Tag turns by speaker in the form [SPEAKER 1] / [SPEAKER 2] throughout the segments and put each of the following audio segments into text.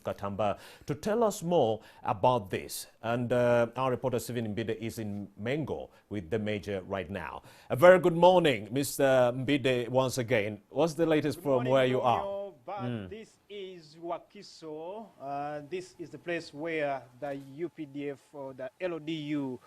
[SPEAKER 1] Katamba to tell us more about this. And our reporter Stephen Mbide is in Mengo with the major right now. A very good morning, Mr. Mbide, once again. What's the latest from
[SPEAKER 2] morning,
[SPEAKER 1] where you
[SPEAKER 2] Romeo,
[SPEAKER 1] are?
[SPEAKER 2] But this is Wakiso. This is the place where the UPDF or the LDU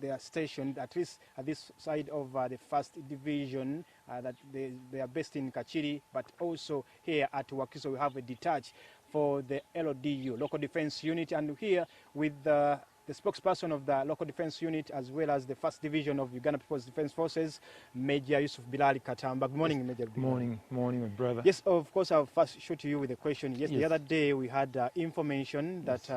[SPEAKER 2] they are stationed, at least at this side of the first division. That they are based in Kachiri, but also here at Wakiso we have a detached for the LDU, Local Defense Unit, and here with the spokesperson of the Local Defense Unit as well as the first division of Uganda People's Defense Forces, Maj Bilal Katamba. Good morning,
[SPEAKER 3] yes.
[SPEAKER 2] Major Bilal.
[SPEAKER 3] Morning, my brother.
[SPEAKER 2] Yes, of course, I'll first shoot you with a question. Yes, the other day we had information that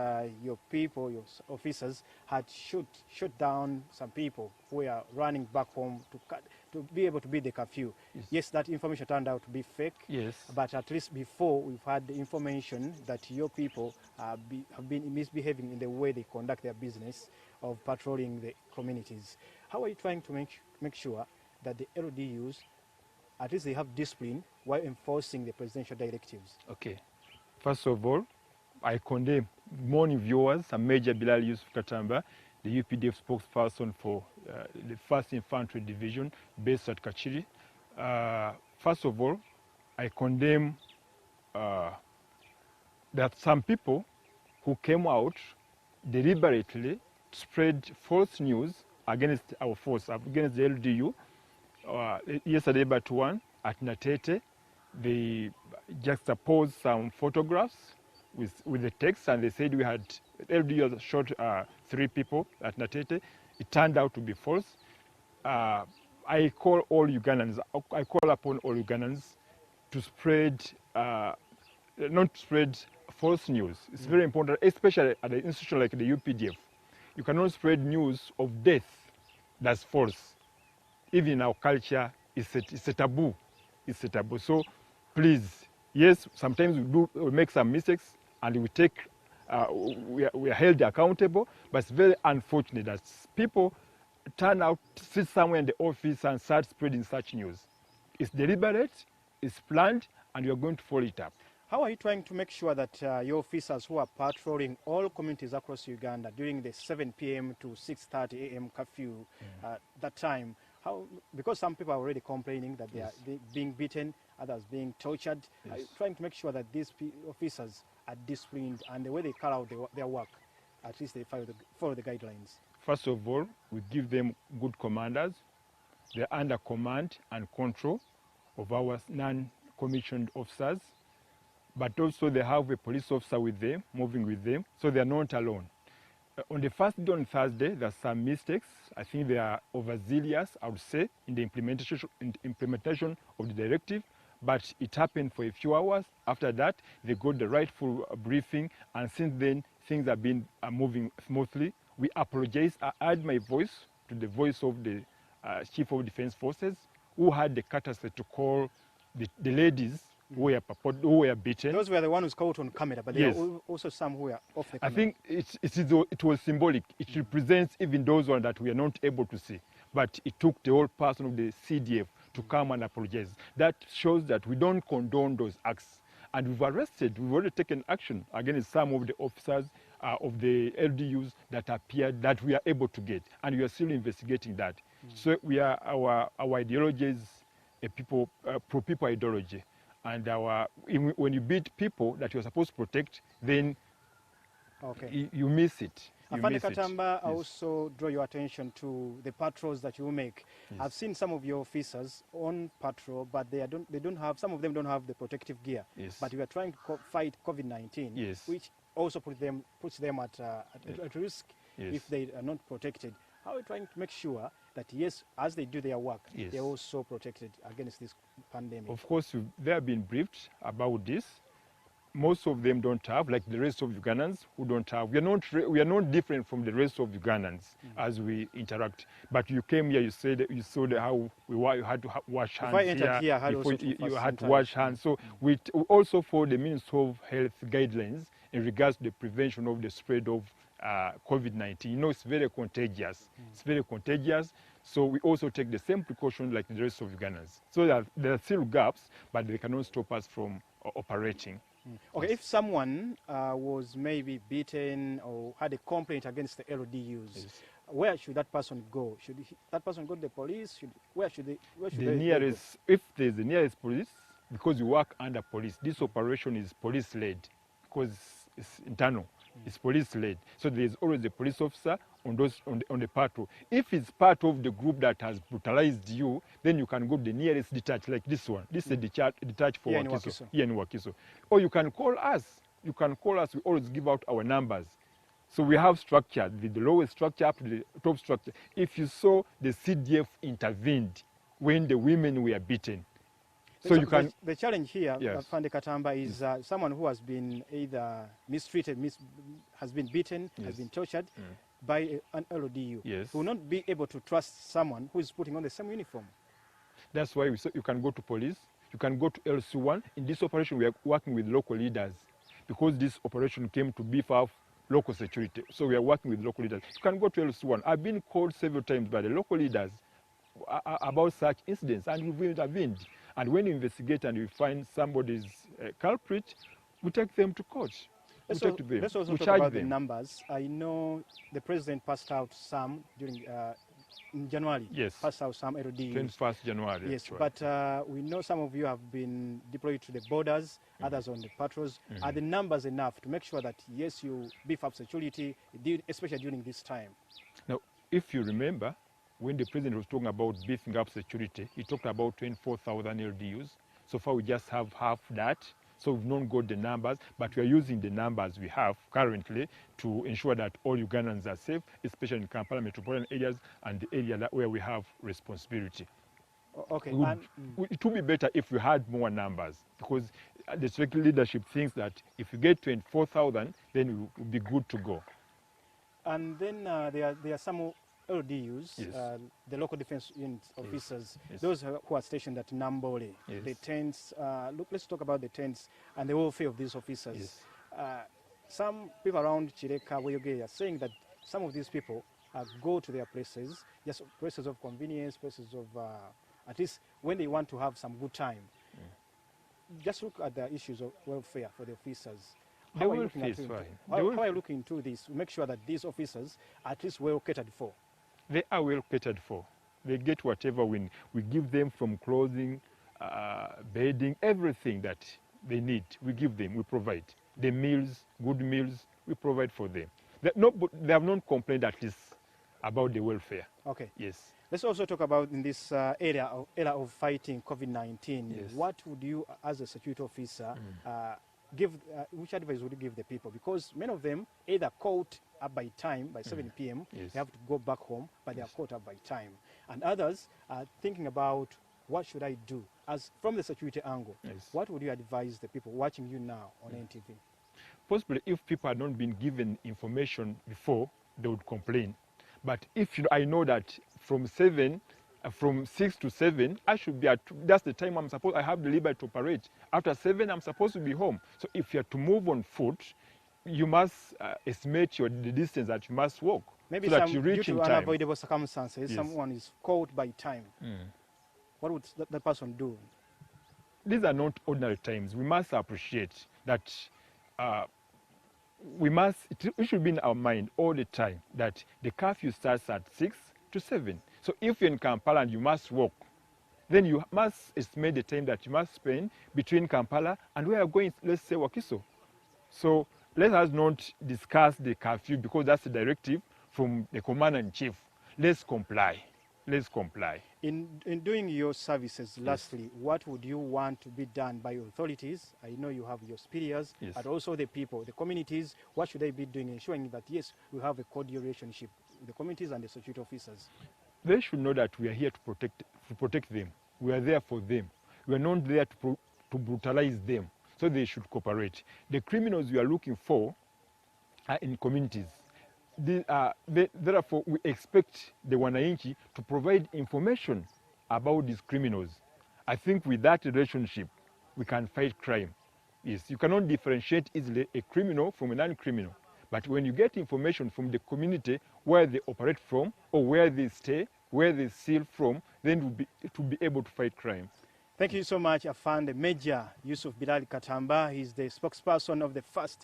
[SPEAKER 2] your people, your officers, had shot down some people who are running back home to be able to beat the curfew. Yes, that information turned out to be fake.
[SPEAKER 3] Yes.
[SPEAKER 2] But at least before, we've had the information that your people have been misbehaving in the way they conduct their business of patrolling the communities. How are you trying to make sure that the LDUs, at least they have discipline while enforcing the presidential directives?
[SPEAKER 3] Okay. First of all, I condemn. Good morning, viewers. I'm Maj Bilal Katamba, the UPDF spokesperson for the 1st Infantry Division based at Kachiri. First of all, I condemn that some people who came out deliberately spread false news against our force, against the LDU. Yesterday, but one at Natete, they juxtaposed some photographs with the text, and they said we had LDU had shot 3 people at Natete. It turned out to be false. I call all Ugandans. I call upon all Ugandans to spread, not spread false news. It's very important, especially at an institution like the UPDF. You cannot spread news of death that's false. Even in our culture, it's a taboo. It's a taboo. So please, yes, sometimes we make some mistakes and we are held accountable, but it's very unfortunate that people turn out to sit somewhere in the office and start spreading such news. It's deliberate, it's planned, and you're going to follow it up.
[SPEAKER 2] How are you trying to make sure that your officers who are patrolling all communities across Uganda during the 7 p.m. to 6:30 a.m. curfew, that time, because some people are already complaining that they are being beaten, others being tortured, are you trying to make sure that these officers are disciplined and the way they carry out their work, at least they follow the guidelines?
[SPEAKER 3] First of all, we give them good commanders. They're under command and control of our non-commissioned officers, but also they have a police officer with them, moving with them, so they're not alone. On the first day, on Thursday, there's some mistakes. I think they are overzealous, I would say, in the implementation of the directive, but it happened for a few hours. After that, they got the rightful briefing, and since then, things have been moving smoothly. We apologize. I add my voice to the voice of the Chief of Defense Forces, who had the courtesy to call the ladies who were beaten.
[SPEAKER 2] Those were the ones caught on camera, but there are also some who were off the camera.
[SPEAKER 3] I think it was symbolic. It represents even those ones that we are not able to see. But it took the whole person of the CDF to come and apologize. That shows that we don't condone those acts. And we've already taken action against some of the officers of the LDUs that appeared that we are able to get. And we are still investigating that. So our ideology is a pro-people ideology. And when you beat people that you're supposed to protect, then you miss it.
[SPEAKER 2] Afande Katamba, I also draw your attention to the patrols that you make. I've seen some of your officers on patrol, but some of them don't have the protective gear. But we are trying to fight COVID-19, which also puts them at risk if they are not protected. How are we trying to make sure that, yes, as they do their work, they're also protected against this pandemic?
[SPEAKER 3] Of course, they have been briefed about this. Most of them don't have, like the rest of Ugandans who don't have. We are not different from the rest of Ugandans as we interact. But you came here, you saw how you had to wash hands.
[SPEAKER 2] If I entered here,
[SPEAKER 3] you had to wash hands. So we also follow the Ministry of Health guidelines in regards to the prevention of the spread of COVID-19. You know, it's very contagious. It's very contagious. So we also take the same precautions like the rest of Ugandans. So there are still gaps, but they cannot stop us from operating.
[SPEAKER 2] Okay, if someone was maybe beaten or had a complaint against the LDUs,
[SPEAKER 3] Yes.
[SPEAKER 2] where should that person go? Should that person go to the police? Where should
[SPEAKER 3] The
[SPEAKER 2] they
[SPEAKER 3] nearest, if there's the nearest police, because you work under police, this operation is police-led because it's internal. It's police-led. So there's always a police officer on the patrol. If it's part of the group that has brutalized you, then you can go to the nearest detached, like this one. This is a detached for
[SPEAKER 2] Here in
[SPEAKER 3] Wakiso.
[SPEAKER 2] Wakiso.
[SPEAKER 3] Here in Wakiso. Or you can call us. You can call us. We always give out our numbers. So we have structure, the lowest structure up to the top structure. If you saw the CDF intervened when the women were beaten, so you can.
[SPEAKER 2] The challenge here,
[SPEAKER 3] Yes.
[SPEAKER 2] Fande Katamba, is someone who has been either mistreated, has been beaten, has
[SPEAKER 3] Yes.
[SPEAKER 2] been tortured by an LDU.
[SPEAKER 3] Yes.
[SPEAKER 2] Will not be able to trust someone who is putting on the same uniform.
[SPEAKER 3] That's why you can go to police, you can go to LC1. In this operation, we are working with local leaders because this operation came to beef up local security. So we are working with local leaders. You can go to LC1. I've been called several times by the local leaders about such incidents, and we've intervened. And when you investigate and you find somebody's culprit, we take them to court.
[SPEAKER 2] Let's
[SPEAKER 3] We
[SPEAKER 2] also talk
[SPEAKER 3] charge
[SPEAKER 2] about
[SPEAKER 3] them.
[SPEAKER 2] the numbers. I know the president passed out some during in January.
[SPEAKER 3] Yes.
[SPEAKER 2] Passed out some LDUs.
[SPEAKER 3] 21st January.
[SPEAKER 2] Yes,
[SPEAKER 3] actually.
[SPEAKER 2] but we know some of you have been deployed to the borders, others on the patrols. Are the numbers enough to make sure that, yes, you beef up security, especially during this time?
[SPEAKER 3] Now, if you remember, when the president was talking about beefing up security, he talked about 24,000 LDUs. So far, we just have half that. So we've not got the numbers, but we are using the numbers we have currently to ensure that all Ugandans are safe, especially in Kampala metropolitan areas and the area where we have responsibility.
[SPEAKER 2] Okay.
[SPEAKER 3] It would be better if we had more numbers, because the security leadership thinks that if you get 24,000, then it would be good to go.
[SPEAKER 2] And then there are some LDUs,
[SPEAKER 3] Yes.
[SPEAKER 2] the local defense unit officers,
[SPEAKER 3] Yes.
[SPEAKER 2] those who are stationed at Nambole,
[SPEAKER 3] Yes.
[SPEAKER 2] the tents. Look, let's talk about the tents and the welfare of these officers.
[SPEAKER 3] Yes.
[SPEAKER 2] Some people around Chireka, Weyoge, are saying that some of these people go to their places, just places of convenience, places of, at least when they want to have some good time. Just look at the issues of welfare for the officers.
[SPEAKER 3] The
[SPEAKER 2] How are you
[SPEAKER 3] welfare
[SPEAKER 2] looking
[SPEAKER 3] is
[SPEAKER 2] into-
[SPEAKER 3] fine.
[SPEAKER 2] how
[SPEAKER 3] The
[SPEAKER 2] are you looking into this to make sure that these officers are at least well catered for?
[SPEAKER 3] They are well catered for. They get whatever we give them, from clothing, bedding, everything that they need. We give them, we provide. The meals, good meals, we provide for them. They have not complained at least about the welfare.
[SPEAKER 2] Okay.
[SPEAKER 3] Yes.
[SPEAKER 2] Let's also talk about in this area of fighting COVID-19.
[SPEAKER 3] Yes.
[SPEAKER 2] What would you, as a security officer, give? Which advice would you give the people? Because many of them either caught up by time, by 7 p.m.
[SPEAKER 3] Yes.
[SPEAKER 2] They have to go back home, but they are caught up by time. And others are thinking about, what should I do? As from the security angle,
[SPEAKER 3] Yes.
[SPEAKER 2] what would you advise the people watching you now on NTV?
[SPEAKER 3] Possibly, if people had not been given information before, they would complain. But if I know that from 6 to 7, I should be that's the time I have the liberty to operate. After 7, I'm supposed to be home. So if you are to move on foot, you must estimate the distance that you must walk,
[SPEAKER 2] Maybe
[SPEAKER 3] so that you
[SPEAKER 2] due
[SPEAKER 3] reach
[SPEAKER 2] to
[SPEAKER 3] in time.
[SPEAKER 2] unavoidable circumstances,
[SPEAKER 3] Yes.
[SPEAKER 2] someone is caught by time. What would that person do?
[SPEAKER 3] These are not ordinary times. We must appreciate that it should be in our mind all the time that the curfew starts at 6 to 7. So if you're in Kampala and you must walk, then you must estimate the time that you must spend between Kampala and where you're going, let's say Wakiso. So let us not discuss the curfew, because that's a directive from the commander-in-chief. Let's comply. Let's comply.
[SPEAKER 2] In doing your services, lastly, what would you want to be done by your authorities? I know you have your superiors,
[SPEAKER 3] Yes.
[SPEAKER 2] but also the people, the communities. What should they be doing, ensuring that, yes, we have a cordial relationship with the communities and the security officers?
[SPEAKER 3] They should know that we are here to protect them. We are there for them. We are not there to brutalize them. So they should cooperate. The criminals we are looking for are in communities. Therefore, we expect the Wananchi to provide information about these criminals. I think with that relationship, we can fight crime. Yes, you cannot differentiate easily a criminal from a non-criminal. But when you get information from the community, where they operate from, or where they stay, where they steal from, then it will be able to fight crime.
[SPEAKER 2] Thank you so much, Afande Major Yusuf Bilal Katamba. He's the spokesperson of the 1st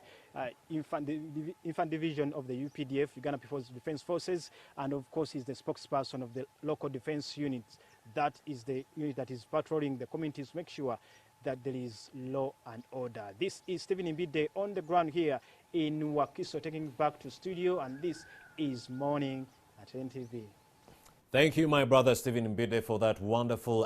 [SPEAKER 2] Infant Division of the UPDF, Uganda People's Defense Forces, and of course he's the spokesperson of the local defense units. That is the unit that is patrolling the communities to make sure that there is law and order. This is Stephen Mbide on the ground here in Wakiso, taking back to studio, and this is Morning at NTV.
[SPEAKER 1] Thank you, my brother Stephen Mbide, for that wonderful